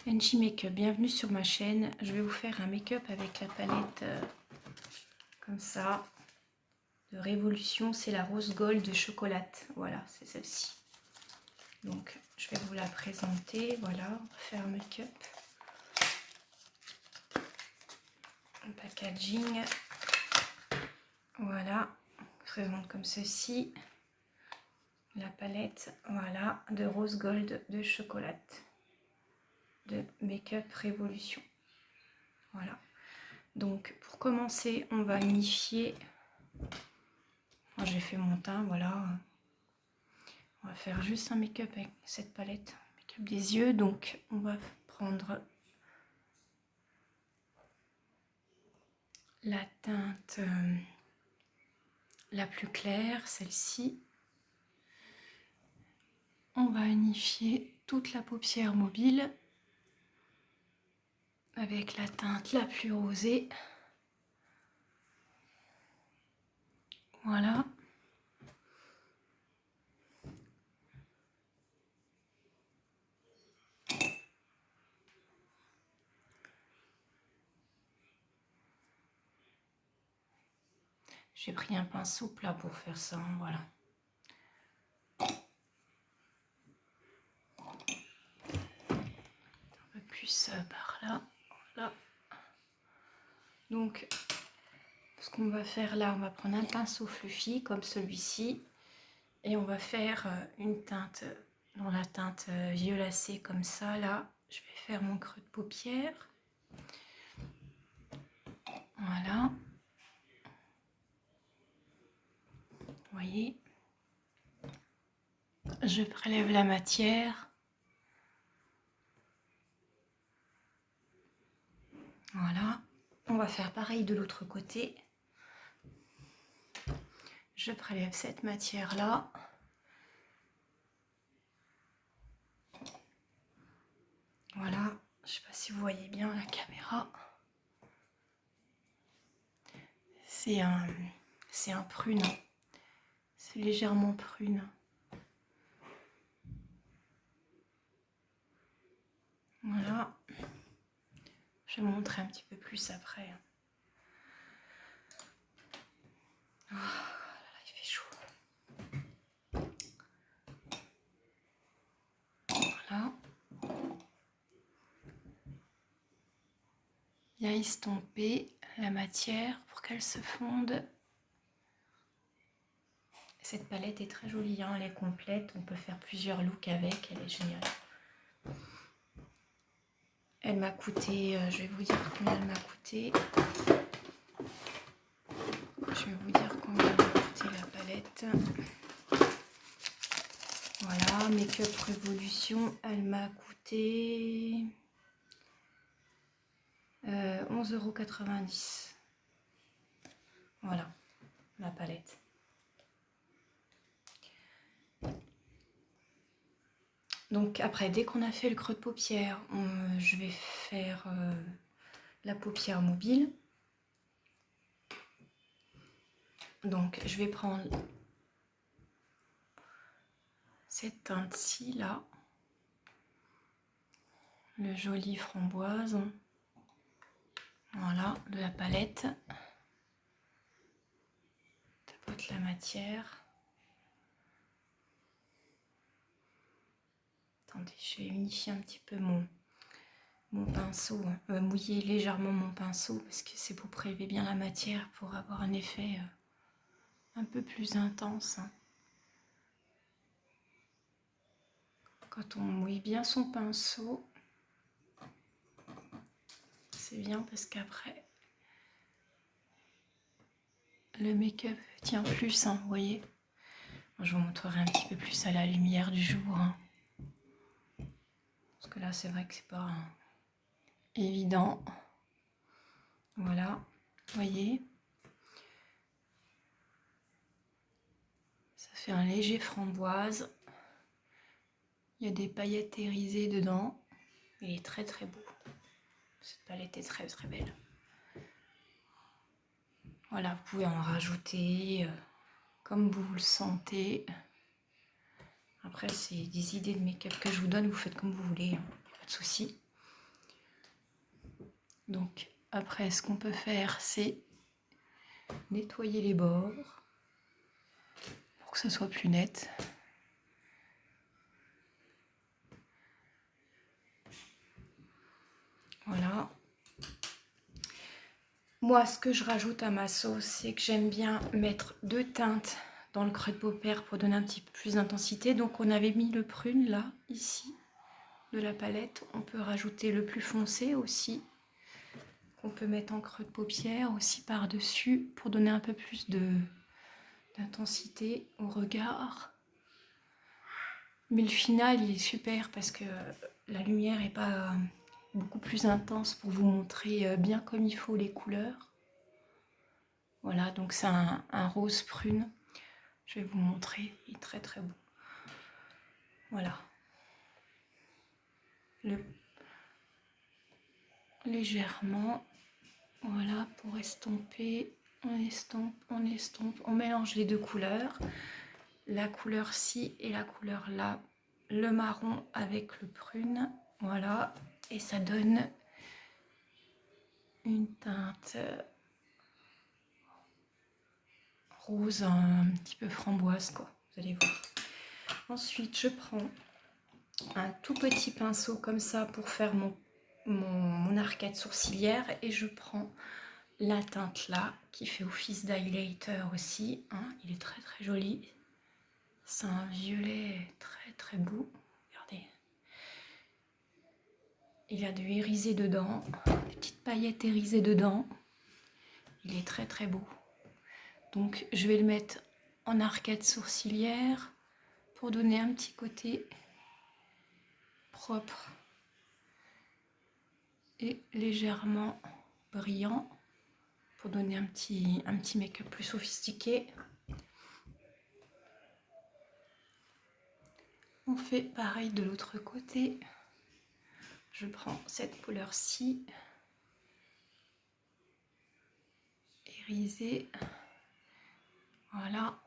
NJ Makeup, bienvenue sur ma chaîne. Je vais vous faire un make-up avec la palette comme ça de Révolution. C'est la rose gold de chocolate. Voilà, c'est celle-ci. Donc je vais vous la présenter. Voilà, on va faire un make-up. Un packaging. Voilà, je présente comme ceci. La palette, voilà, de rose gold de chocolate de Make-up Révolution. Voilà. Donc pour commencer, on va unifier. J'ai fait mon teint, voilà. On va faire juste un make-up avec cette palette, make-up des yeux. Donc on va prendre la teinte la plus claire, celle-ci. On va unifier toute la paupière mobile avec la teinte la plus rosée. Voilà. J'ai pris un pinceau plat pour faire ça, voilà. Un peu plus par là, voilà. Donc, ce qu'on va faire là, on va prendre un pinceau fluffy comme celui-ci. Et on va faire une teinte, dans la teinte violacée comme ça, là. Je vais faire mon creux de paupière. Voilà. Vous voyez. Je prélève la matière. Voilà. On va faire pareil de l'autre côté. Je prélève cette matière-là. Voilà. Je ne sais pas si vous voyez bien la caméra. C'est un prune. C'est légèrement prune. Voilà. Je vais vous montrer un petit peu plus après. Oh là, il fait chaud. Voilà. Bien estomper la matière pour qu'elle se fonde. Cette palette est très jolie, hein, elle est complète. On peut faire plusieurs looks avec, elle est géniale. Elle m'a coûté, je vais vous dire combien elle m'a coûté. Je vais vous dire combien elle m'a coûté la palette. Voilà, Make-up Révolution, elle m'a coûté 11,90 €. Voilà, la palette. Donc après, dès qu'on a fait le creux de paupière, je vais faire la paupière mobile. Donc je vais prendre cette teinte-ci là, le joli framboise, voilà, de la palette. Tapote la matière. Attendez, je vais unifier un petit peu mon pinceau, mouiller légèrement mon pinceau parce que c'est pour prélever bien la matière pour avoir un effet un peu plus intense. Quand on mouille bien son pinceau, c'est bien parce qu'après le make-up tient plus, hein, vous voyez. Moi, je vous montrerai un petit peu plus à la lumière du jour. Hein. Parce que là, c'est vrai que c'est pas évident. Voilà, vous voyez. Ça fait un léger framboise. Il y a des paillettes irisées dedans. Il est très très beau. Cette palette est très très belle. Voilà, vous pouvez en rajouter comme vous le sentez. Après, c'est des idées de make-up que je vous donne. Vous faites comme vous voulez, hein. Pas de souci. Donc après, ce qu'on peut faire, c'est nettoyer les bords pour que ce soit plus net. Voilà. Moi, ce que je rajoute à ma sauce, c'est que j'aime bien mettre 2 teintes dans le creux de paupière pour donner un petit peu plus d'intensité. Donc on avait mis le prune là, ici, de la palette. On peut rajouter le plus foncé aussi, qu'on peut mettre en creux de paupière aussi par-dessus pour donner un peu plus d'intensité au regard. Mais le final, il est super parce que la lumière n'est pas beaucoup plus intense pour vous montrer bien comme il faut les couleurs. Voilà, donc c'est un rose prune. Je vais vous montrer, il est très très beau. Voilà. Légèrement, voilà, pour estomper. On estompe, on estompe, on mélange les deux couleurs. La couleur-ci et la couleur là. Le marron avec le prune. Voilà, et ça donne une teinte rose, un petit peu framboise, quoi. Vous allez voir. Ensuite, je prends un tout petit pinceau comme ça pour faire mon arcade sourcilière et je prends la teinte là qui fait office d'highlighter aussi. Hein. Il est très très joli. C'est un violet très très beau. Regardez. Il a du irisé dedans, des petites paillettes irisées dedans. Il est très très beau. Donc je vais le mettre en arcade sourcilière pour donner un petit côté propre et légèrement brillant pour donner un petit make-up plus sophistiqué. On fait pareil de l'autre côté. Je prends cette couleur-ci, irisée. Voilà.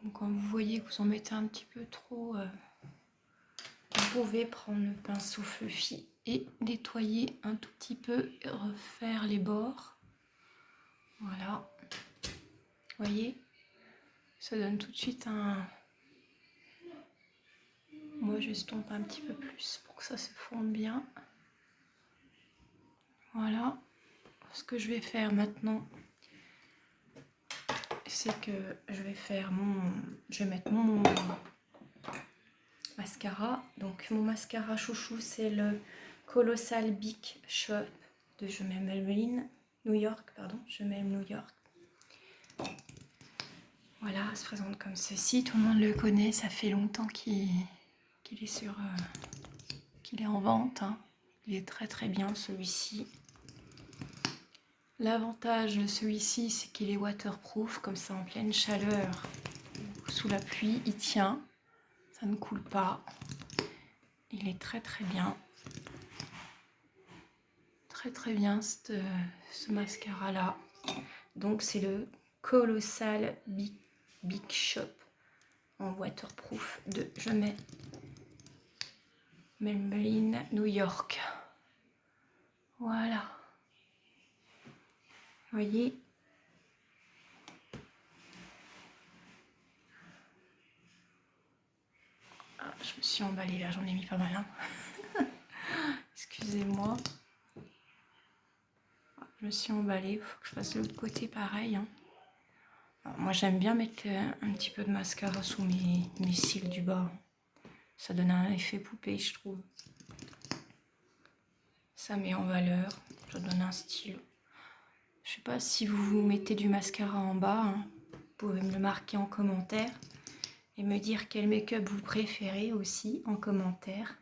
Donc quand vous voyez que vous en mettez un petit peu trop, vous pouvez prendre le pinceau fluffy et nettoyer un tout petit peu et refaire les bords. Voilà. Vous voyez, ça donne tout de suite un... Moi, j'estompe un petit peu plus pour que ça se fonde bien. Voilà. Ce que je vais faire maintenant, c'est que je vais mettre mon mascara. Donc mon mascara chouchou, c'est le Colossal Big Shop de Je m'aime Maybelline New York, pardon, Je m'aime New York. Voilà, il se présente comme ceci. Tout le monde le connaît, ça fait longtemps qu'il est qu'il est en vente. Hein. Il est très très bien celui-ci. L'avantage de celui-ci, c'est qu'il est waterproof, comme ça en pleine chaleur, sous la pluie, il tient, ça ne coule pas. Il est très très bien. Très très bien ce mascara là. Donc c'est le Colossal Big Shop en waterproof de Je m'aime Maybelline New York. Voilà. Vous voyez, ah, je me suis emballée là, j'en ai mis pas mal. Hein. Excusez-moi. Je me suis emballée, il faut que je fasse de l'autre côté pareil. Hein. Alors, moi j'aime bien mettre un petit peu de mascara sous mes cils du bas. Ça donne un effet poupée, je trouve. Ça met en valeur, ça donne un style. Je sais pas si vous mettez du mascara en bas, hein. Vous pouvez me le marquer en commentaire et me dire quel make-up vous préférez aussi en commentaire.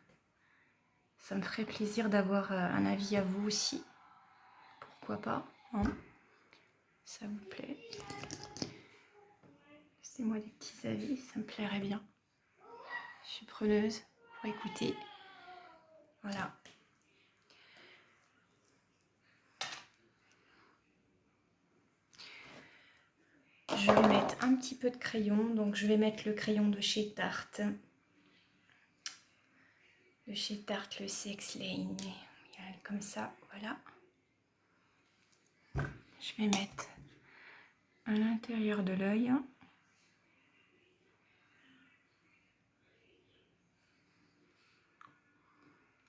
Ça me ferait plaisir d'avoir un avis à vous aussi. Pourquoi pas, hein. Ça vous plaît? Laissez-moi des petits avis, ça me plairait bien. Je suis preneuse pour écouter. Voilà. Je vais mettre un petit peu de crayon, donc je vais mettre le crayon de chez Tarte. De chez Tarte, le Sex Lane. comme ça, voilà. Je vais mettre à l'intérieur de l'œil.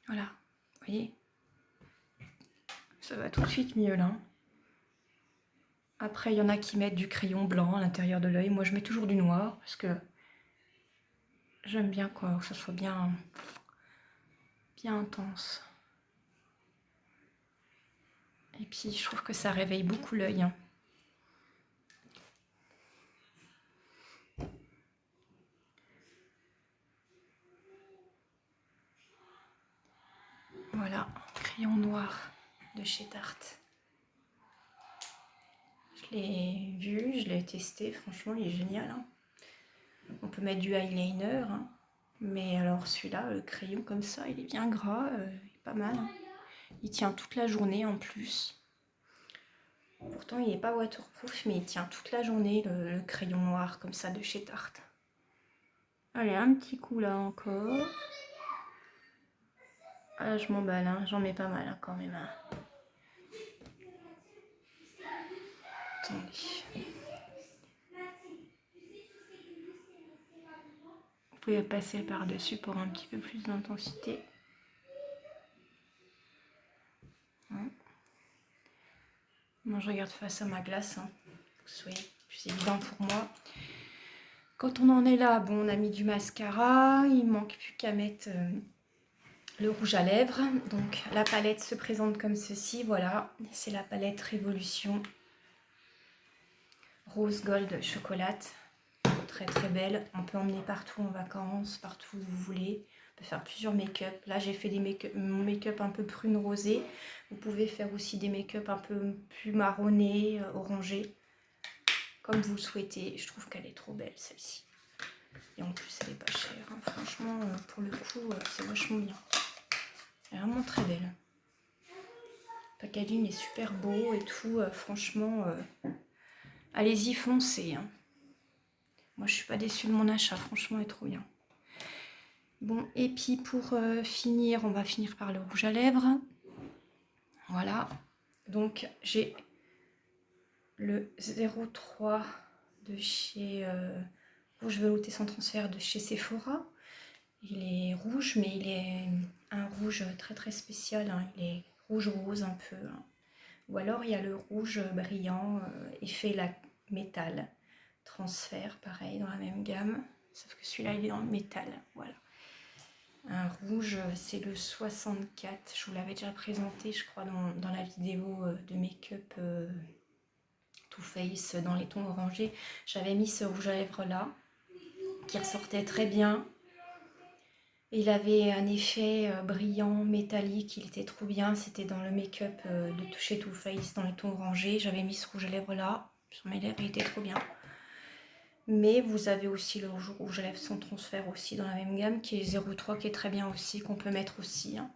Voilà, vous voyez, ça va tout de suite mieux là. Après, il y en a qui mettent du crayon blanc à l'intérieur de l'œil. Moi, je mets toujours du noir parce que j'aime bien quoi, que ça soit bien intense. Et puis, je trouve que ça réveille beaucoup l'œil. Voilà, crayon noir de chez Tarte. Je l'ai vu, je l'ai testé, franchement il est génial. Hein. On peut mettre du eyeliner, hein. Mais alors celui-là, le crayon comme ça, il est bien gras, il est pas mal. Hein. Il tient toute la journée en plus. Pourtant il n'est pas waterproof, mais il tient toute la journée le crayon noir comme ça de chez Tarte. Allez, un petit coup là encore. Ah, je m'emballe, hein. J'en mets pas mal hein, quand même. Hein. Attendez. Vous pouvez passer par-dessus pour un petit peu plus d'intensité. Ouais. Moi, je regarde face à ma glace, hein, pour que ce soit plus évident pour moi. Quand on en est là, bon, on a mis du mascara. Il ne manque plus qu'à mettre le rouge à lèvres. Donc, la palette se présente comme ceci. Voilà, c'est la palette Révolution Rose Gold Chocolate. Très très belle, on peut emmener partout en vacances, partout où vous voulez, on peut faire plusieurs make-up. Là j'ai fait mon make-up un peu prune rosée, vous pouvez faire aussi des make-up un peu plus marronné, orangé, comme vous le souhaitez. Je trouve qu'elle est trop belle celle-ci, et en plus elle est pas chère, hein. Franchement pour le coup c'est vachement bien, elle est vraiment très belle. Le packaging est super beau et tout, franchement allez-y foncez, hein. Moi, je suis pas déçue de mon achat. Franchement, elle est trop bien. Bon, et puis pour finir, on va finir par le rouge à lèvres. Voilà. Donc, j'ai le 03 de chez Rouge Velouté sans transfert de chez Sephora. Il est rouge, mais il est un rouge très très spécial. Hein. Il est rouge rose un peu. Hein. Ou alors, il y a le rouge brillant, effet métal. Transfert, pareil, dans la même gamme, sauf que celui-là il est dans le métal, voilà. Un rouge, c'est le 64, je vous l'avais déjà présenté, je crois, dans la vidéo de make-up Too Faced dans les tons orangés. J'avais mis ce rouge à lèvres là, qui ressortait très bien. Il avait un effet brillant, métallique, il était trop bien, c'était dans le make-up de chez Too Faced dans les tons orangés. J'avais mis ce rouge à lèvres là, sur mes lèvres, il était trop bien. Mais vous avez aussi le rouge à lèvres sans transfert aussi dans la même gamme qui est 03 qui est très bien aussi, qu'on peut mettre aussi. Hein.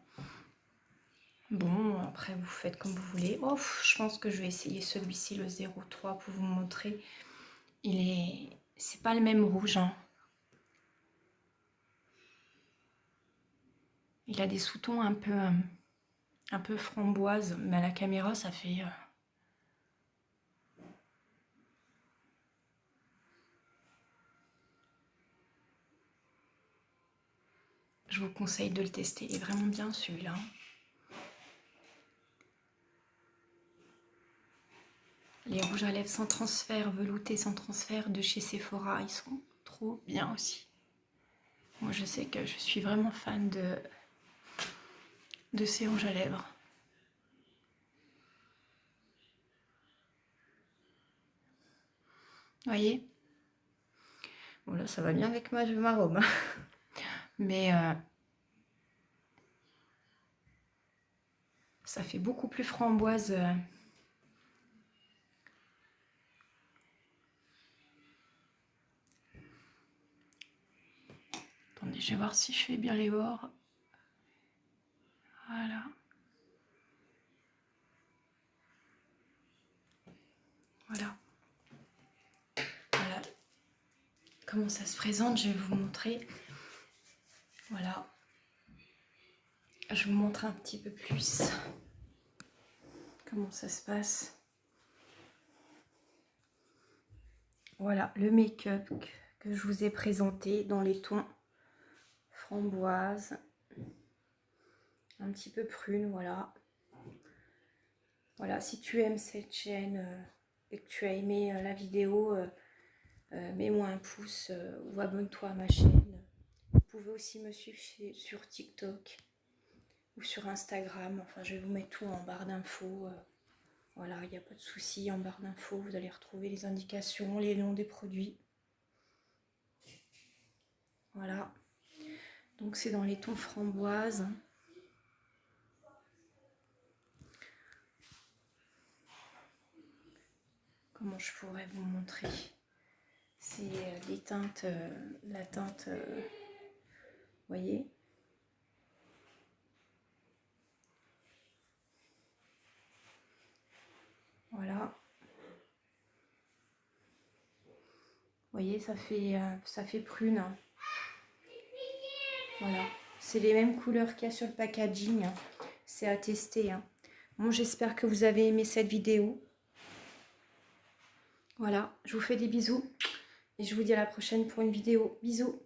Bon, après vous faites comme vous voulez. Oh, je pense que je vais essayer celui-ci, le 03 pour vous montrer. C'est pas le même rouge. Hein. Il a des sous-tons un peu framboise, mais à la caméra ça fait... Je vous conseille de le tester, il est vraiment bien celui-là. Les rouges à lèvres sans transfert, veloutés sans transfert de chez Sephora, ils sont trop bien aussi. Moi je sais que je suis vraiment fan de ces rouges à lèvres. Vous voyez? Bon là ça va bien avec ma robe. Mais ça fait beaucoup plus framboise. Attendez, je vais voir si je fais bien les bords. Voilà. Voilà. Voilà. Comment ça se présente, je vais vous montrer. Voilà. je vous montre un petit peu plus comment ça se passe. Voilà le make-up que je vous ai présenté dans les tons framboise, un petit peu prune, voilà. Voilà, si tu aimes cette chaîne et que tu as aimé la vidéo, mets-moi un pouce ou abonne-toi à ma chaîne. Vous pouvez aussi me suivre sur TikTok ou sur Instagram. Enfin, je vais vous mettre tout en barre d'infos. Voilà, il n'y a pas de souci. En barre d'infos, vous allez retrouver les indications, les noms des produits. Voilà. Donc, c'est dans les tons framboise. Comment je pourrais vous montrer? C'est les teintes, la teinte, vous voyez? Voilà. Vous voyez, ça fait prune. Hein. Voilà. C'est les mêmes couleurs qu'il y a sur le packaging. Hein. C'est à tester. Hein. Bon, j'espère que vous avez aimé cette vidéo. Voilà, je vous fais des bisous. Et je vous dis à la prochaine pour une vidéo. Bisous.